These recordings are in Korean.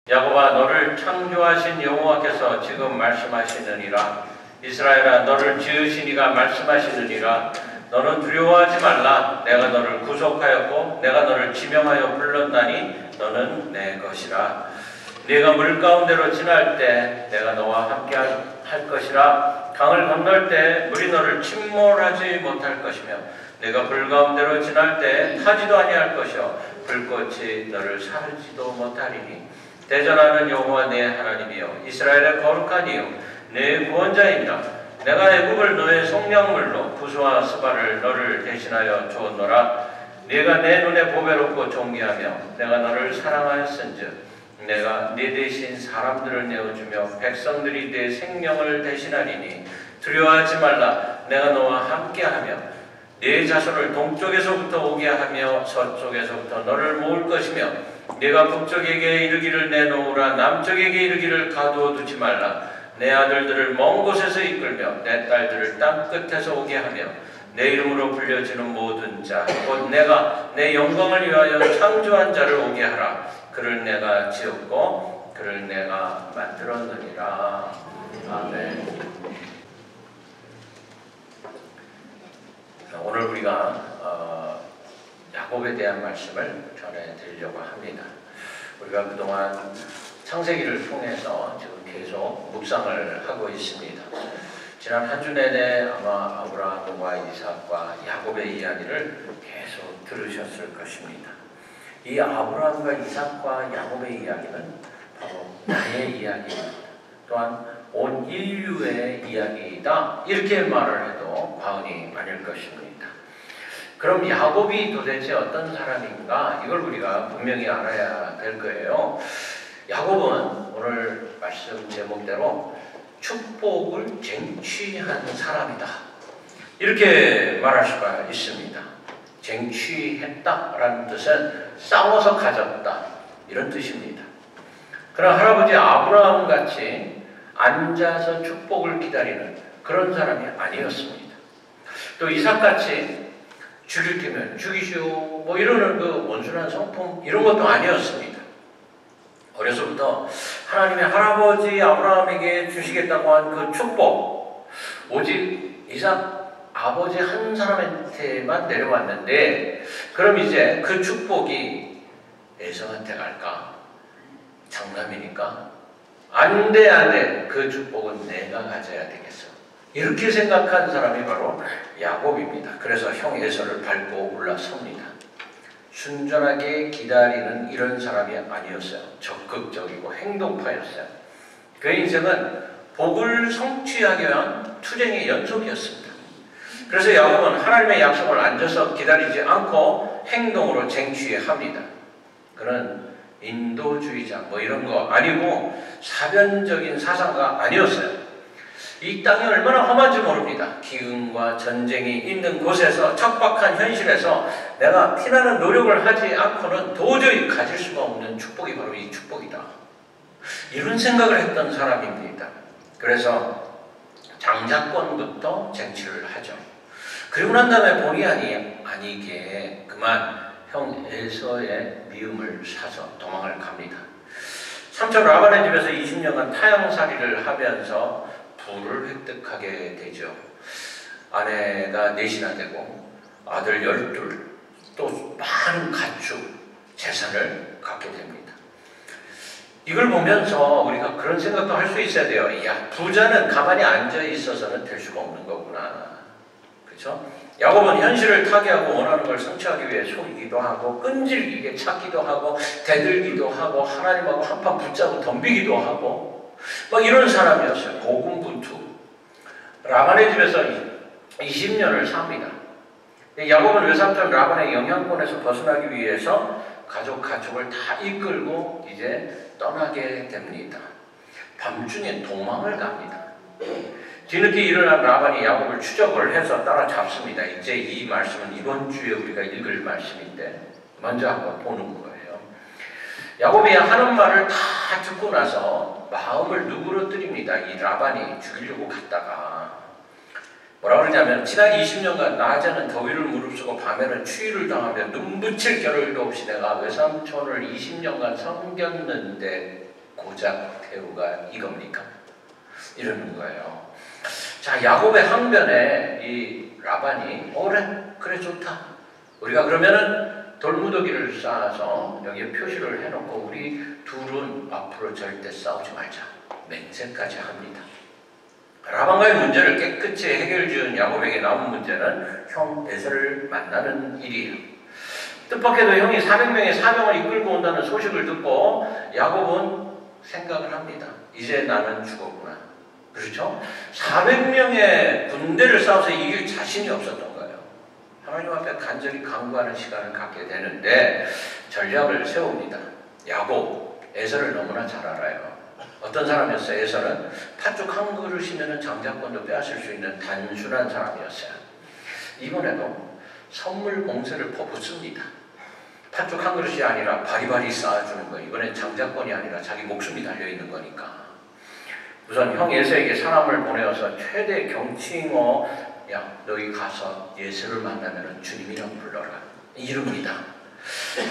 야곱아, 너를 창조하신 여호와께서 지금 말씀하시느니라. 이스라엘아, 너를 지으신 이가 말씀하시느니라. 너는 두려워하지 말라. 내가 너를 구속하였고 내가 너를 지명하여 불렀나니 너는 내 것이라. 네가 물 가운데로 지날 때 내가 너와 함께 할 것이라. 강을 건널 때 물이 너를 침몰하지 못할 것이며 네가 불 가운데로 지날 때 타지도 아니할 것이요 불꽃이 너를 사르지도 못하리니 대전하는 여호와 내 하나님이여 이스라엘의 거룩한 이요 내 구원자이니라. 내가 애굽을 너의 속량물로 구수와 스바를 너를 대신하여 주었노라. 네가 내 눈에 보배롭고 존귀하며 내가 너를 사랑하였은즉 내가 네 대신 사람들을 내어주며 백성들이 네 생명을 대신하리니 두려워하지 말라. 내가 너와 함께하며 네 자손을 동쪽에서부터 오게 하며 서쪽에서부터 너를 모을 것이며 네가 북쪽에게 이르기를 내놓으라. 남쪽에게 이르기를 가두어 두지 말라. 내 아들들을 먼 곳에서 이끌며 내 딸들을 땅 끝에서 오게 하며 내 이름으로 불려지는 모든 자 곧 내가 내 영광을 위하여 창조한 자를 오게 하라. 그를 내가 지었고 그를 내가 만들었느니라. 아멘. 오늘 우리가 야곱에 대한 말씀을 전해드리려고 합니다. 우리가 그동안 창세기를 통해서 지금 계속 묵상을 하고 있습니다. 지난 한 주 내내 아마 아브라함과 이삭과 야곱의 이야기를 계속 들으셨을 것입니다. 이 아브라함과 이삭과 야곱의 이야기는 바로 나의 이야기입니다. 또한 온 인류의 이야기이다. 이렇게 말을 해도 과언이 아닐 것입니다. 그럼 야곱이 도대체 어떤 사람인가? 이걸 우리가 분명히 알아야 될 거예요. 야곱은 오늘 말씀 제목대로 축복을 쟁취한 사람이다. 이렇게 말할 수가 있습니다. 쟁취했다라는 뜻은 싸워서 가졌다. 이런 뜻입니다. 그러나 할아버지 아브라함 같이 앉아서 축복을 기다리는 그런 사람이 아니었습니다. 또 이삭같이 죽일 때면 죽이시오 뭐 이러는 그 온순한 성품 이런 것도 아니었습니다. 어려서부터 하나님의 할아버지 아브라함에게 주시겠다고 한 그 축복 오직 이삭 아버지 한 사람한테만 내려왔는데 그럼 이제 그 축복이 에서한테 갈까? 장남이니까 안돼 안돼 그 축복은 내가 가져야 되겠어. 이렇게 생각한 사람이 바로 야곱입니다. 그래서 형 에서를 밟고 올라섭니다. 순전하게 기다리는 이런 사람이 아니었어요. 적극적이고 행동파였어요. 그 인생은 복을 성취하기 위한 투쟁의 연속이었습니다. 그래서 야곱은 하나님의 약속을 앉아서 기다리지 않고 행동으로 쟁취합니다. 그는 인도주의자 뭐 이런 거 아니고 사변적인 사상가 아니었어요. 이 땅이 얼마나 험한지 모릅니다. 기근과 전쟁이 있는 곳에서 척박한 현실에서 내가 피나는 노력을 하지 않고는 도저히 가질 수가 없는 축복이 바로 이 축복이다. 이런 생각을 했던 사람입니다. 그래서 장자권부터 쟁취를 하죠. 그리고 난 다음에 본의 아니게 그만 형 에서의 미움을 사서 도망을 갑니다. 삼촌 라반의 집에서 20년간 타향살이를 하면서 부를 획득하게 되죠. 아내가 넷이나 되고 아들 12, 또 많은 가축, 재산을 갖게 됩니다. 이걸 보면서 우리가 그런 생각도 할 수 있어야 돼요. 야, 부자는 가만히 앉아 있어서는 될 수가 없는 거구나. 그렇죠? 야곱은 현실을 타개하고 원하는 걸 성취하기 위해 속이기도 하고 끈질기게 찾기도 하고 대들기도 하고 하나님하고 한판 붙잡고 덤비기도 하고 막 이런 사람이었어요. 고군분투. 라반의 집에서 20년을 삽니다. 야곱은 외삼촌 라반의 영향권에서 벗어나기 위해서 가족을 다 이끌고 이제 떠나게 됩니다. 밤중에 도망을 갑니다. 뒤늦게 일어난 라반이 야곱을 추적을 해서 따라잡습니다. 이제 이 말씀은 이번 주에 우리가 읽을 말씀인데 먼저 한번 보는 거예요. 야곱이 하는 말을 다 듣고 나서 마음을 누그러뜨립니다. 이 라반이 죽이려고 갔다가 뭐라 그러냐면 지난 20년간 낮에는 더위를 무릅쓰고 밤에는 추위를 당하며 눈 붙일 겨를도 없이 내가 외삼촌을 20년간 섬겼는데 고작 태우가 이겁니까? 이러는 거예요. 자, 야곱의 항변에 이 라반이 그래 좋다. 우리가 그러면은 돌무더기를 쌓아서 여기에 표시를 해놓고 우리 둘은 앞으로 절대 싸우지 말자. 맹세까지 합니다. 라반과의 문제를 깨끗이 해결 지은 야곱에게 남은 문제는 형 에서를 만나는 일이에요. 뜻밖에도 형이 400명의 사병을 이끌고 온다는 소식을 듣고 야곱은 생각을 합니다. 이제 나는 죽었구나. 그렇죠? 400명의 군대를 싸워서 이길 자신이 없었던 거예요. 하나님 앞에 간절히 간구하는 시간을 갖게 되는데 전략을 세웁니다. 야곱, 에서를 너무나 잘 알아요. 어떤 사람이었어요? 에서는 팥죽 한 그릇이면 장자권도 빼앗을 수 있는 단순한 사람이었어요. 이번에도 선물 공세를 퍼붓습니다. 팥죽 한 그릇이 아니라 바리바리 쌓아주는 거예요. 이번엔 장자권이 아니라 자기 목숨이 달려있는 거니까. 우선 형 예서에게 사람을 보내어서 최대 경칭어, 야 너희 가서 예서를 만나면 주님이라고 불러라. 이릅니다.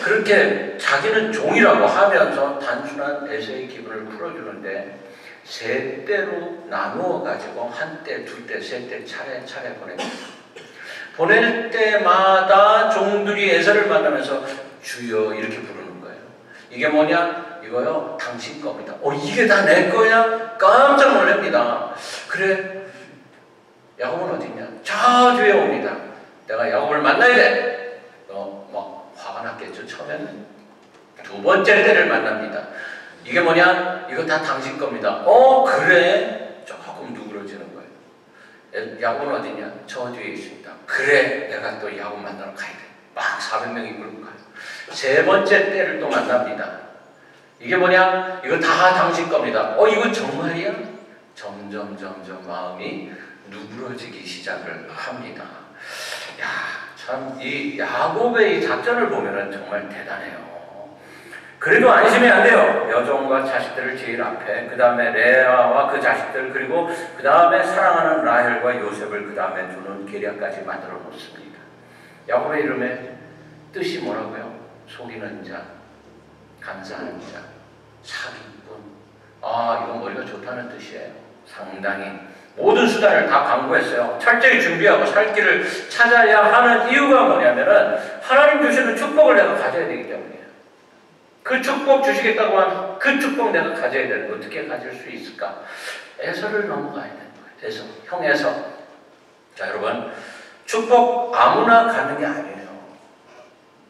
그렇게 자기는 종이라고 하면서 단순한 에서의 기분을 풀어주는데 세 때로 나누어 가지고 한 때, 두 때, 세 때 차례차례 보냅니다. 보낼 때마다 종들이 에서를 만나면서 주여 이렇게 부르는 거예요. 이게 뭐냐? 이거요 당신 겁니다. 이게 다 내 거야? 깜짝 놀랍니다. 그래 야곱은 어디 있냐? 저 뒤에 옵니다. 내가 야곱을 만나야 돼. 막 화가 났겠죠. 처음에는 두 번째 때를 만납니다. 이게 뭐냐? 이거 다 당신 겁니다. 그래? 조금 누그러지는 거예요. 야곱은 어디 있냐? 저 뒤에 있습니다. 그래 내가 또 야곱 만나러 가야 돼. 막 400명이 끌고 가요. 세 번째 때를 또 만납니다. 이게 뭐냐? 이거 다 당신 겁니다. 이거 정말이야? 점점 마음이 누그러지기 시작을 합니다. 야, 참 이 야곱의 이 작전을 보면은 정말 대단해요. 그래도 안심이 안 돼요. 여종과 자식들을 제일 앞에, 그 다음에 레아와 그 자식들, 그리고 그 다음에 사랑하는 라헬과 요셉을 그 다음에 두는 계략까지 만들어 놓습니다. 야곱의 이름의 뜻이 뭐라고요? 속이는 자, 감사하는 자, 사기꾼. 이건 머리가 좋다는 뜻이에요. 상당히 모든 수단을 다 강구했어요. 철저히 준비하고 살 길을 찾아야 하는 이유가 뭐냐면은 하나님 주시는 축복을 내가 가져야 되기 때문이에요. 그 축복 주시겠다고 하면 그 축복 내가 가져야 되는 거 어떻게 가질 수 있을까? 에서를 넘어가야 되는 거예요. 에서, 형 에서. 자, 여러분, 축복 아무나 가는 게 아니에요.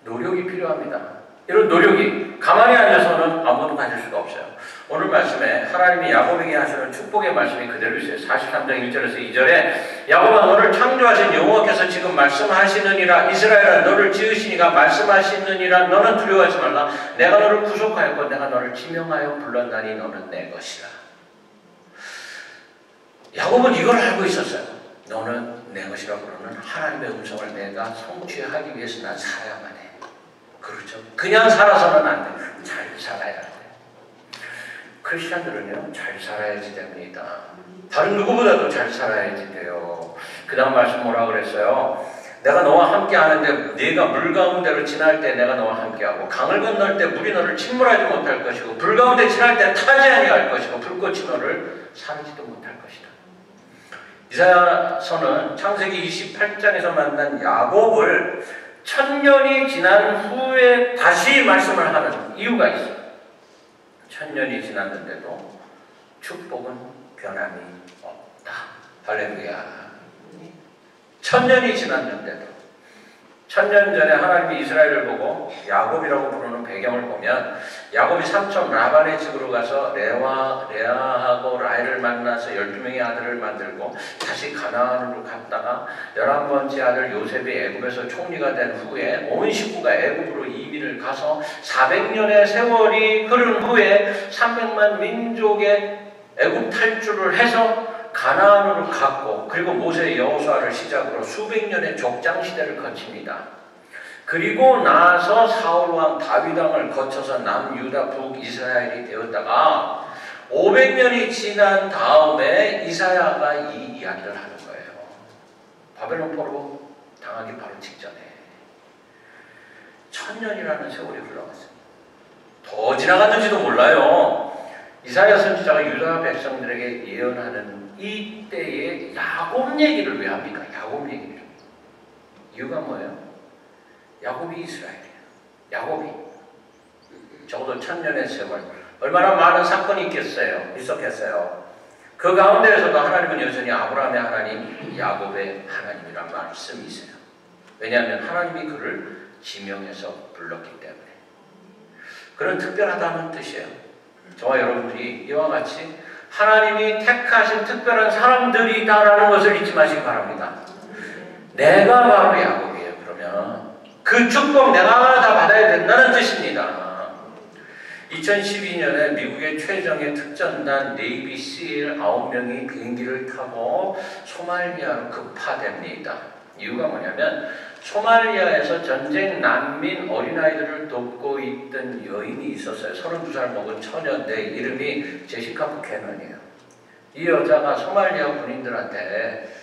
노력이 필요합니다. 이런 노력이 가만히 앉아서는 아무도 가질 수가 없어요. 오늘 말씀에 하나님이 야곱에게 하시는 축복의 말씀이 그대로 있어요. 43장 1절에서 2절에 야곱아 너를 창조하신 여호와께서 지금 말씀하시느니라 이스라엘아 너를 지으시니가 말씀하시느니라 너는 두려워하지 말라 내가 너를 구속하였고 내가 너를 지명하여 불렀나니 너는 내 것이라. 야곱은 이걸 알고 있었어요. 너는 내 것이라고 부르는 하나님의 음성을 내가 성취하기 위해서 난 살아야만 해. 그렇죠. 그냥 살아서는 안 돼. 잘 살아야 돼. 크리스천들은요, 잘 살아야지 됩니다. 다른 누구보다도 잘 살아야지 돼요. 그 다음 말씀 뭐라 그랬어요? 내가 너와 함께 하는데 네가 물 가운데로 지날 때 내가 너와 함께하고 강을 건널 때 물이 너를 침몰하지 못할 것이고 불 가운데 지날 때 타지 아니할 것이고 불꽃이 너를 사르지도 못할 것이다. 이사야서는 창세기 28장에서 만난 야곱을 1000년이 지난 후에 다시 말씀을 하는 이유가 있어요. 1000년이 지났는데도 축복은 변함이 없다. 할렐루야. 1000년이 지났는데도 1000년 전에 하나님이 이스라엘을 보고 야곱이라고 부르는 배경을 보면 야곱이 삼촌 라반의 집으로 가서 레아하고 라헬을 만나서 12명의 아들을 만들고 다시 가나안으로 갔다가 11번째 아들 요셉이 애굽에서 총리가 된 후에 온 식구가 애굽으로 이민을 가서 400년의 세월이 흐른 후에 300만 민족의 애굽 탈출을 해서 가나안으로 갔고 그리고 모세 여호수아를 시작으로 수백 년의 족장 시대를 거칩니다. 그리고 나서 사울왕 다윗왕을 거쳐서 남유다 북이스라엘이 되었다가 500년이 지난 다음에 이사야가 이 이야기를 하는 거예요. 바벨론 포로 당하기 바로 직전에 1000년이라는 세월이 흘러갔어요. 더 지나갔는지도 몰라요. 이사야 선지자가 유다 백성들에게 예언하는 이때의 야곱 얘기를 왜 합니까? 야곱 얘기를. 이유가 뭐예요? 야곱이 이스라엘이에요. 야곱이. 적어도 1000년의 세월. 얼마나 많은 사건이 있었겠어요. 그 가운데에서도 하나님은 여전히 아브라함의 하나님, 야곱의 하나님이란 말씀이세요. 왜냐하면 하나님이 그를 지명해서 불렀기 때문에. 그런 특별하다는 뜻이에요. 저와 여러분들이 이와 같이 하나님이 택하신 특별한 사람들이다라는 것을 잊지 마시기 바랍니다. 내가 바로 야곱이에요. 그러면 그 축복 내가 다 받아야 된다는 뜻입니다. 2012년에 미국의 최정예 특전단 네이비 실 9명이 비행기를 타고 소말리아로 급파됩니다. 이유가 뭐냐면 소말리아에서 전쟁 난민 어린아이들을 돕고 있던 여인이 있었어요. 32살 먹은 처녀인데 이름이 제시카 부캐넌이에요. 이 여자가 소말리아 군인들한테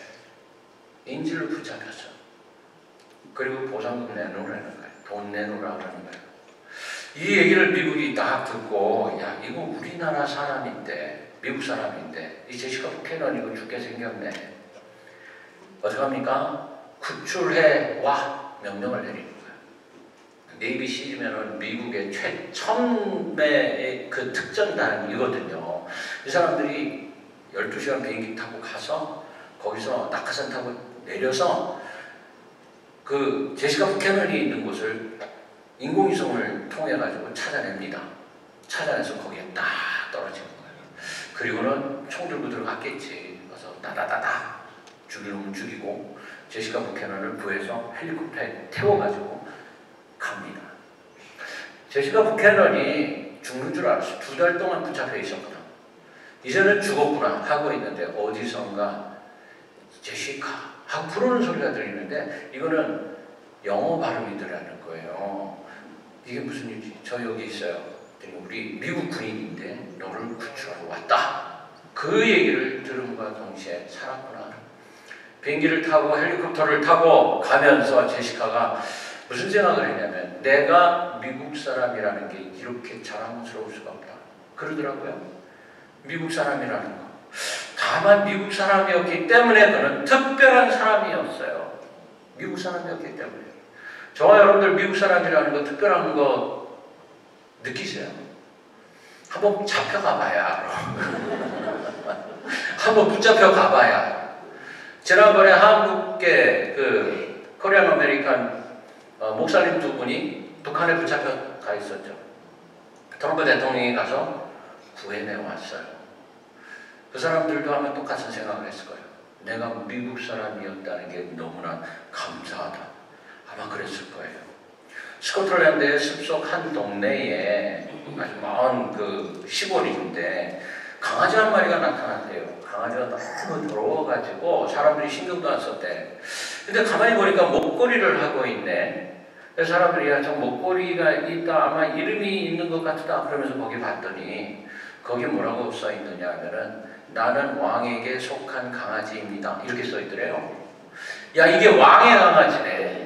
인질을 붙잡혔어. 그리고 보상금 내놓으라는 거예요. 돈 내놓으라는 거예요. 이 얘기를 미국이 딱 듣고, 야, 이거 우리나라 사람인데, 미국 사람인데, 이 제시카 부캐넌 이거 죽게 생겼네. 어떡합니까? 구출해 와 명령을 내리는 거예요. 네이비 실이면은 미국의 최첨의 그 특전단이거든요. 이 사람들이 12시간 비행기 타고 가서 거기서 낙하산 타고 내려서 그 제시카 부캐넌이 있는 곳을 인공위성을 통해 가지고 찾아냅니다. 찾아내서 거기에 딱 떨어지는 거예요. 그리고는 총 들고 들어갔겠지. 그래서 따다다다 죽이려면 죽이고 제시카 부캐넌을 구해서 헬리콥터에 태워가지고 갑니다. 제시카 부캐넌이 죽는 줄 알았어. 2달 동안 붙잡혀 있었거든. 이제는 죽었구나 하고 있는데 어디선가 제시카 하고 부르는 소리가 들리는데 이거는 영어 발음이 들어가는 거예요. 이게 무슨 일이지? 저 여기 있어요. 우리 미국 군인인데 너를 구출하러 왔다. 그 얘기를 들음과 동시에 살았구나. 비행기를 타고 헬리콥터를 타고 가면서 제시카가 무슨 생각을 했냐면 내가 미국 사람이라는 게 이렇게 자랑스러울 수가 없다. 그러더라고요. 미국 사람이라는 거. 다만 미국 사람이었기 때문에 그는 특별한 사람이었어요. 미국 사람이었기 때문에. 저와 여러분들 미국 사람이라는 거 특별한 거 느끼세요? 한번 잡혀가 봐야 한번 붙잡혀 가봐야. 지난번에 한국계 그 코리안 아메리칸 목사님 2분이 북한에 붙잡혀 가 있었죠. 트럼프 대통령이 가서 구해내 왔어요. 그 사람들도 아마 똑같은 생각을 했을 거예요. 내가 미국 사람이었다는 게 너무나 감사하다. 아마 그랬을 거예요. 스코틀랜드의 숲속 한 동네에 아주 먼 그 시골인데 강아지 한 마리가 나타났대요. 강아지가 너무 더러워가지고 사람들이 신경도 안 썼대. 근데 가만히 보니까 목걸이를 하고 있네. 그래서 사람들이 야, 저 목걸이가 있다. 아마 이름이 있는 것 같다. 그러면서 거기 봤더니 거기 뭐라고 써있느냐 하면은 나는 왕에게 속한 강아지입니다. 이렇게 써있더래요. 야, 이게 왕의 강아지네.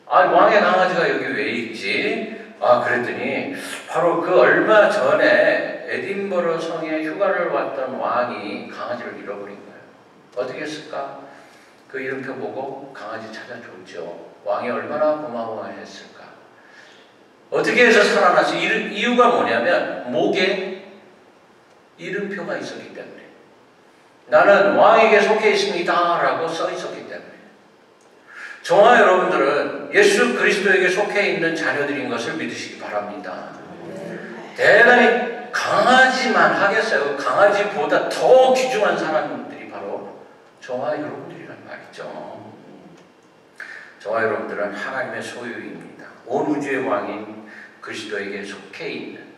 아, 왕의 강아지가 여기 왜 있지? 아, 그랬더니 바로 그 얼마 전에 에딘버러 성에 휴가를 왔던 왕이 강아지를 잃어버린 거예요. 어떻게 했을까? 그 이름표 보고 강아지 찾아줬죠. 왕이 얼마나 고마워했을까? 어떻게 해서 살아났어? 이유가 뭐냐면 목에 이름표가 있었기 때문에. 나는 왕에게 속해 있습니다 라고 써 있었기 때문에. 저와 여러분들은 예수 그리스도에게 속해 있는 자녀들인 것을 믿으시기 바랍니다. 대단히 강아지만 하겠어요. 강아지보다 더 귀중한 사람들이 바로 저와 여러분들이란 말이죠. 저와 여러분들은 하나님의 소유입니다. 온 우주의 왕인 그리스도에게 속해 있는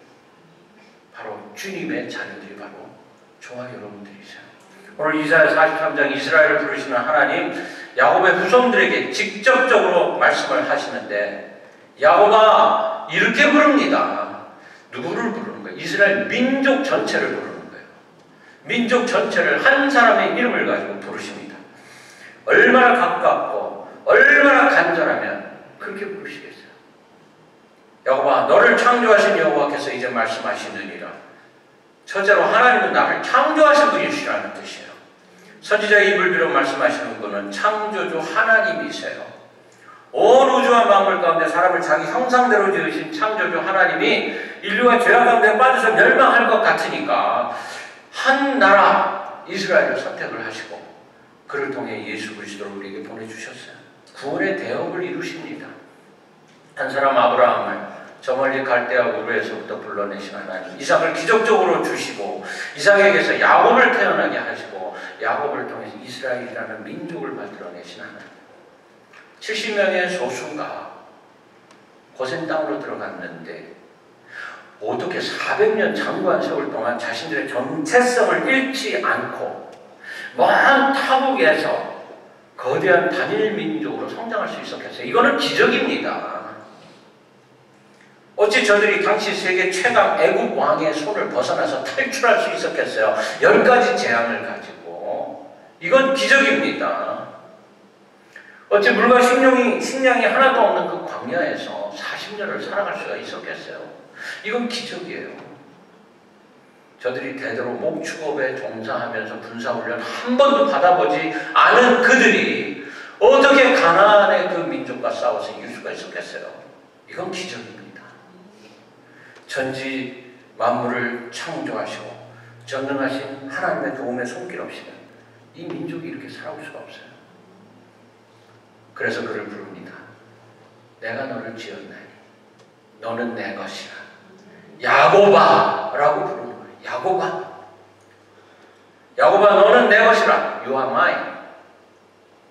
바로 주님의 자녀들이 바로 저와 여러분들이세요. 오늘 이사야 43장 이스라엘을 부르시는 하나님, 야곱의 후손들에게 직접적으로 말씀을 하시는데 야곱아 이렇게 부릅니다. 누구를 부르는 거예요? 이스라엘 민족 전체를 부르는 거예요. 민족 전체를 한 사람의 이름을 가지고 부르십니다. 얼마나 가깝고 얼마나 간절하면 그렇게 부르시겠어요. 야곱아 너를 창조하신 여호와께서 이제 말씀하시느니라. 첫째로 하나님은 나를 창조하신 분이시라는 뜻이에요. 선지자 입을 비롯 말씀하시는 분은 창조주 하나님이세요. 온 우주와 만물 가운데 사람을 자기 형상대로 지으신 창조주 하나님이 인류가 죄악 가운데 빠져서 멸망할 것 같으니까 한 나라 이스라엘을 선택을 하시고 그를 통해 예수 그리스도를 우리에게 보내주셨어요. 구원의 대업을 이루십니다. 한 사람 아브라함을 저 멀리 갈대아 우르에서부터 불러내신 하나님, 이삭을 기적적으로 주시고 이삭에게서 야곱을 태어나게 하시고 야곱을 통해서 이스라엘이라는 민족을 만들어내신 하나님, 70명의 소수가 고센 땅으로 들어갔는데 어떻게 400년 장구한 세월 동안 자신들의 정체성을 잃지 않고 먼 타국에서 거대한 단일 민족으로 성장할 수 있었겠어요? 이거는 기적입니다. 어찌 저들이 당시 세계 최강 애국 왕의 손을 벗어나서 탈출할 수 있었겠어요? 10가지 재앙을 가지고. 이건 기적입니다. 어찌 물과 식량이 하나도 없는 그 광야에서 40년을 살아갈 수가 있었겠어요? 이건 기적이에요. 저들이 대대로 목축업에 종사하면서 군사훈련 한 번도 받아보지 않은 그들이 어떻게 가나안의 그 민족과 싸워서 이길 수가 있었겠어요? 이건 기적입니다. 전지 만물을 창조하시고 전능하신 하나님의 도움에 손길 없이는 이 민족이 이렇게 살아올 수가 없어요. 그래서 그를 부릅니다. 내가 너를 지었나니 너는 내 것이라. 야곱아 라고 부르는 거예요. 야곱아. 야곱아 너는 내 것이라. You are mine.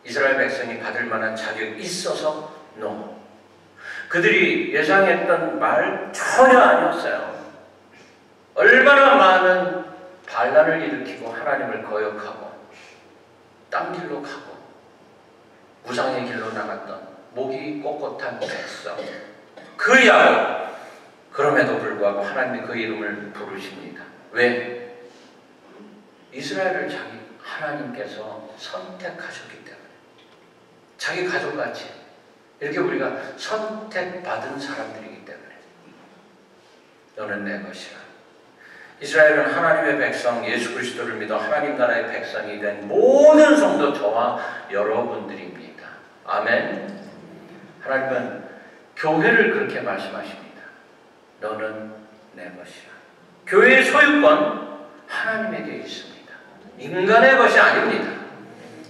이스라엘 백성이 받을 만한 자격이 있어서 no. 그들이 예상했던 말 전혀 아니었어요. 얼마나 많은 반란을 일으키고 하나님을 거역하고 딴 길로 가고 우상의 길로 나갔던 목이 꼿꼿한 백성, 그 야곱, 그럼에도 불구하고 하나님이 그 이름을 부르십니다. 왜? 이스라엘을 자기 하나님께서 선택하셨기 때문에. 자기 가족같이 이렇게 우리가 선택받은 사람들이기 때문에. 너는 내 것이라. 이스라엘은 하나님의 백성, 예수 그리스도를 믿어 하나님 나라의 백성이 된 모든 성도 저와 여러분들입니다. 아멘. 하나님은 교회를 그렇게 말씀하십니다. 너는 내 것이라. 교회의 소유권 하나님에게 있습니다. 인간의 것이 아닙니다.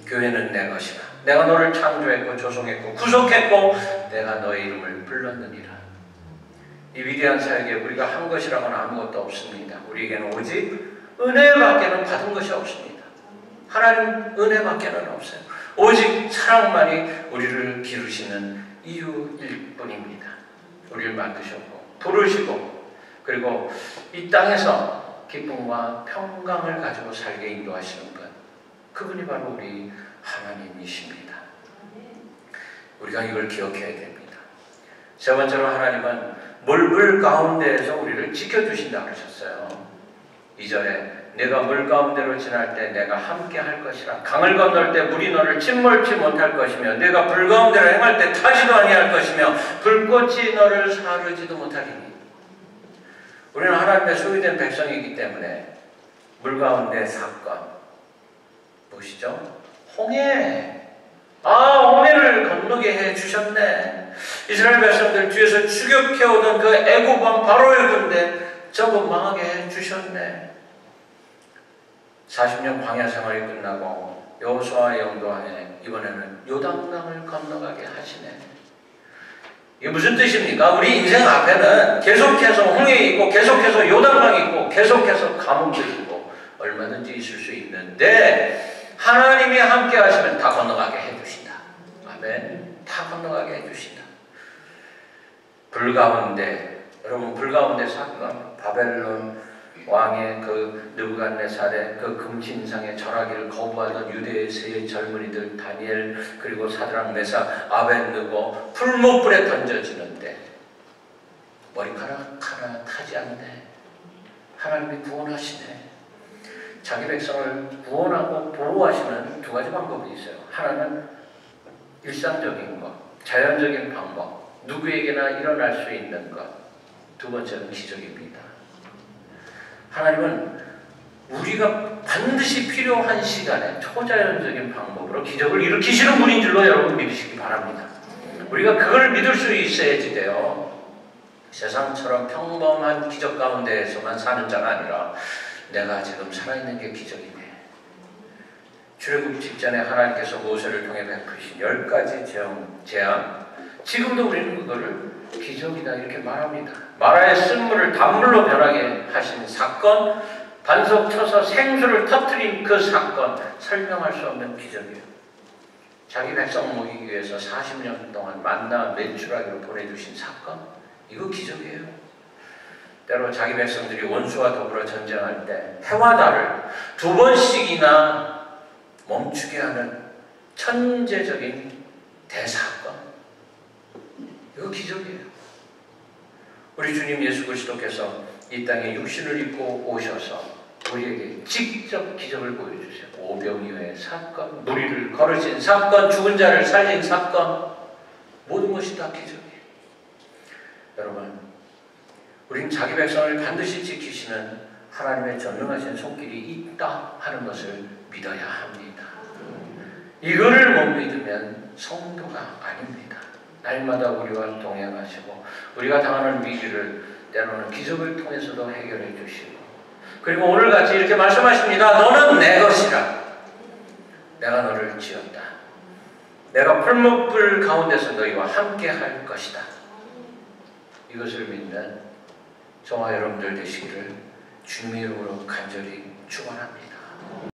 교회는 내 것이라. 내가 너를 창조했고 조성했고 구속했고 내가 너의 이름을 불렀느니라. 이 위대한 사역에 우리가 한 것이라고는 아무것도 없습니다. 우리에게는 오직 은혜밖에는 받은 것이 없습니다. 하나님 은혜밖에는 없어요. 오직 사랑만이 우리를 기르시는 이유일 뿐입니다. 우리를 만드셨고 부르시고 그리고 이 땅에서 기쁨과 평강을 가지고 살게 인도하시는 분, 그분이 바로 우리 하나님이십니다. 우리가 이걸 기억해야 됩니다. 세 번째로 하나님은 물 가운데에서 우리를 지켜주신다 그러셨어요. 2절에 내가 물 가운데로 지날 때 내가 함께 할 것이라. 강을 건널 때 물이 너를 침몰치 못할 것이며 내가 불 가운데로 행할 때 타지도 아니할 것이며 불꽃이 너를 사르지도 못하리니. 우리는 하나님의 소유된 백성이기 때문에 물 가운데 사건 무엇이죠? 홍해. 홍해를 건너게 해주셨네. 이스라엘 백성들 뒤에서 추격해오던 그 애국 왕 바로의 군대 전부 망하게 해주셨네. 40년 광야 생활이 끝나고 여호수아의 영도하에 이번에는 요단강을 건너가게 하시네. 이게 무슨 뜻입니까? 우리 인생 앞에는 계속해서 홍해 있고 계속해서 요단강이 있고 계속해서 가뭄도 있고 얼마든지 있을 수 있는데 하나님이 함께 하시면 다 건너가게 해주신다. 아멘. 다 건너가게 해주신다. 불 가운데, 여러분 불 가운데 사건, 바벨론 왕의 그 느부갓네살의 그 금신상의 절하기를 거부하던 유대의 세 젊은이들 다니엘 그리고 사드락 메삭 아벳느고 풀무불에 던져지는데 머리카락 하나 타지 않네. 하나님이 구원하시네. 자기 백성을 구원하고 보호하시는 두 가지 방법이 있어요. 하나는 일상적인 것, 자연적인 방법, 누구에게나 일어날 수 있는 것. 두 번째는 기적입니다. 하나님은 우리가 반드시 필요한 시간에 초자연적인 방법으로 기적을 일으키시는 분인 줄로 여러분 믿으시기 바랍니다. 우리가 그걸 믿을 수 있어야지 돼요. 세상처럼 평범한 기적 가운데에서만 사는 자가 아니라 내가 지금 살아있는 게 기적이네. 출애굽 직전에 하나님께서 모세를 통해 베푸신 10가지 재앙, 지금도 우리는 그거를 기적이다 이렇게 말합니다. 마라의 쓴물을 단물로 변하게 하신 사건, 반석 쳐서 생수를 터뜨린 그 사건, 설명할 수 없는 기적이에요. 자기 백성 먹이기 위해서 40년 동안 만나 매출하기로 보내주신 사건, 이거 기적이에요. 때로 자기 백성들이 원수와 더불어 전쟁할 때 해와 달을 2번씩이나 멈추게 하는 천재적인 대사건, 이거 기적이에요. 우리 주님 예수 그리스도께서 이 땅에 육신을 입고 오셔서 우리에게 직접 기적을 보여주세요. 오병이어의 사건, 무리를 거르신 사건, 죽은 자를 살린 사건, 모든 것이 다 기적이에요. 여러분, 우린 자기 백성을 반드시 지키시는 하나님의 전능하신 손길이 있다 하는 것을 믿어야 합니다. 이거를 못 믿으면 성도가 아닙니다. 날마다 우리와 동행하시고 우리가 당하는 위기를 때로는 기적을 통해서도 해결해 주시고, 그리고 오늘같이 이렇게 말씀하십니다. 너는 내 것이라. 내가 너를 지었다. 내가 풀무불 가운데서 너희와 함께 할 것이다. 이것을 믿는 저와 여러분들 되시기를 주님의 이름으로 간절히 축원합니다.